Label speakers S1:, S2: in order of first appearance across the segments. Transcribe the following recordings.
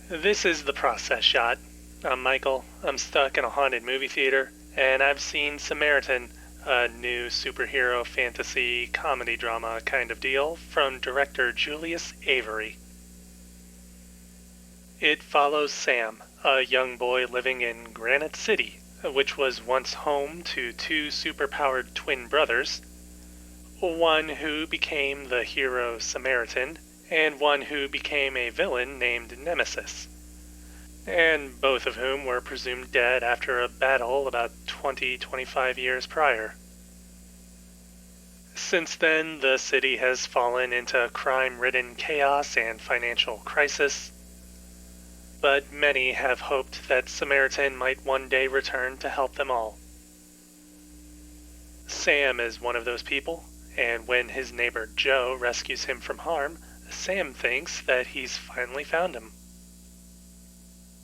S1: This is The Process Shot. I'm Michael. I'm stuck in a haunted movie theater, and I've seen Samaritan, a new superhero fantasy comedy drama kind of deal from director Julius Avery. It follows Sam, a young boy living in Granite City, which was once home to two superpowered twin brothers, one who became the hero Samaritan, and one who became a villain named Nemesis, and both of whom were presumed dead after a battle about 25 years prior. Since then, the city has fallen into crime-ridden chaos and financial crisis, but many have hoped that Samaritan might one day return to help them all. Sam is one of those people, and when his neighbor Joe rescues him from harm, Sam thinks that he's finally found him.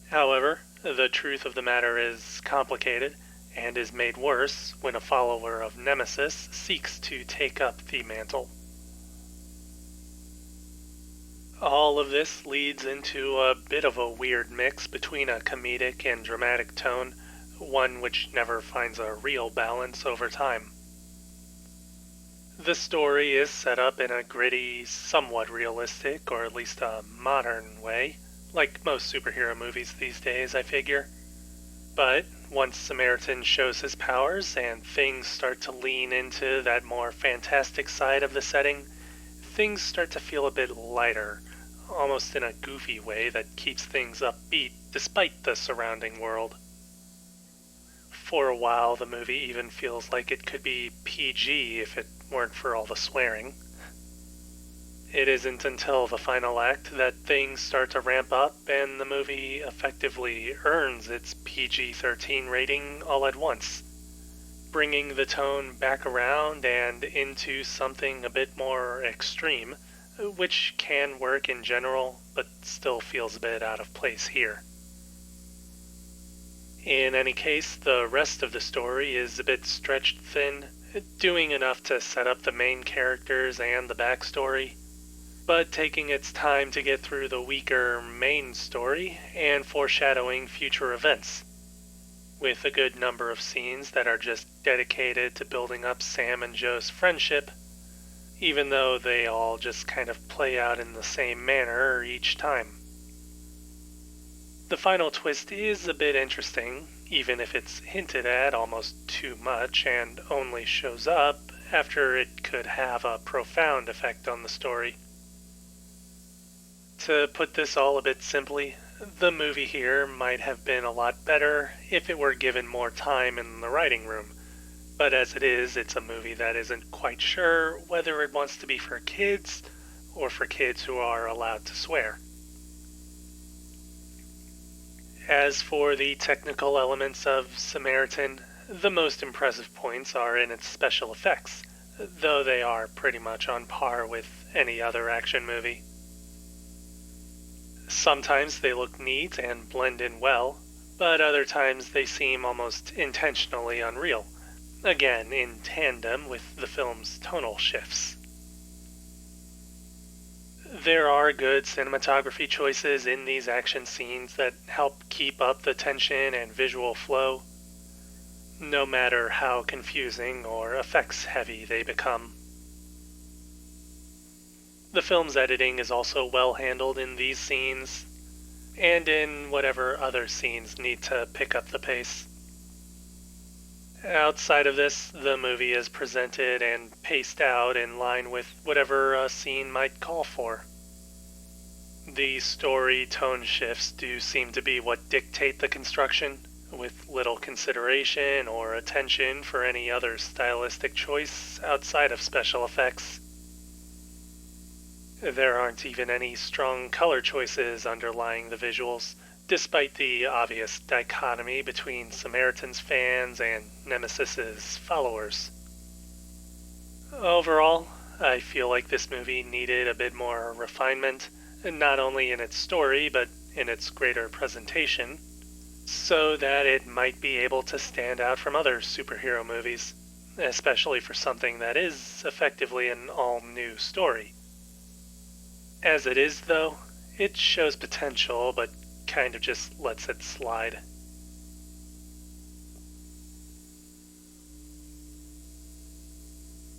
S1: However, the truth of the matter is complicated, and is made worse when a follower of Nemesis seeks to take up the mantle. All of this leads into a bit of a weird mix between a comedic and dramatic tone, one which never finds a real balance over time. The story is set up in a gritty, somewhat realistic, or at least a modern way, like most superhero movies these days, I figure. But once Samaritan shows his powers and things start to lean into that more fantastic side of the setting, things start to feel a bit lighter, almost in a goofy way that keeps things upbeat despite the surrounding world. For a while, the movie even feels like it could be PG if it weren't for all the swearing. It isn't until the final act that things start to ramp up and the movie effectively earns its PG-13 rating all at once, bringing the tone back around and into something a bit more extreme, which can work in general, but still feels a bit out of place here. In any case, the rest of the story is a bit stretched thin, doing enough to set up the main characters and the backstory, but taking its time to get through the weaker main story and foreshadowing future events, with a good number of scenes that are just dedicated to building up Sam and Joe's friendship, even though they all just kind of play out in the same manner each time. The final twist is a bit interesting, even if it's hinted at almost too much and only shows up after it could have a profound effect on the story. To put this all a bit simply, the movie here might have been a lot better if it were given more time in the writing room, but as it is, it's a movie that isn't quite sure whether it wants to be for kids or for kids who are allowed to swear. As for the technical elements of Samaritan, the most impressive points are in its special effects, though they are pretty much on par with any other action movie. Sometimes they look neat and blend in well, but other times they seem almost intentionally unreal, again in tandem with the film's tonal shifts. There are good cinematography choices in these action scenes that help keep up the tension and visual flow, no matter how confusing or effects-heavy they become. The film's editing is also well handled in these scenes, and in whatever other scenes need to pick up the pace. Outside of this, the movie is presented and paced out in line with whatever a scene might call for. The story tone shifts do seem to be what dictate the construction, with little consideration or attention for any other stylistic choice outside of special effects. There aren't even any strong color choices underlying the visuals, despite the obvious dichotomy between Samaritan's fans and Nemesis's followers. Overall, I feel like this movie needed a bit more refinement, not only in its story, but in its greater presentation, so that it might be able to stand out from other superhero movies, especially for something that is effectively an all-new story. As it is, though, it shows potential, but kind of just lets it slide.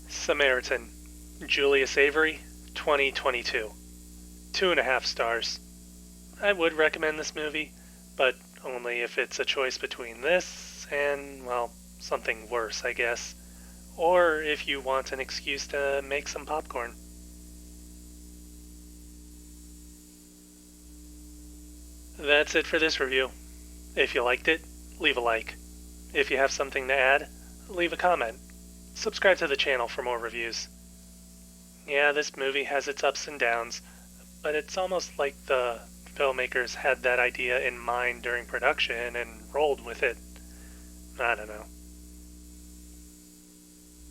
S1: Samaritan, Julius Avery, 2022. 2.5 stars. I would recommend this movie, but only if it's a choice between this and, well, something worse, I guess. Or if you want an excuse to make some popcorn. That's it for this review. If you liked it, leave a like. If you have something to add, leave a comment. Subscribe to the channel for more reviews. Yeah, this movie has its ups and downs, but it's almost like the filmmakers had that idea in mind during production and rolled with it. I don't know.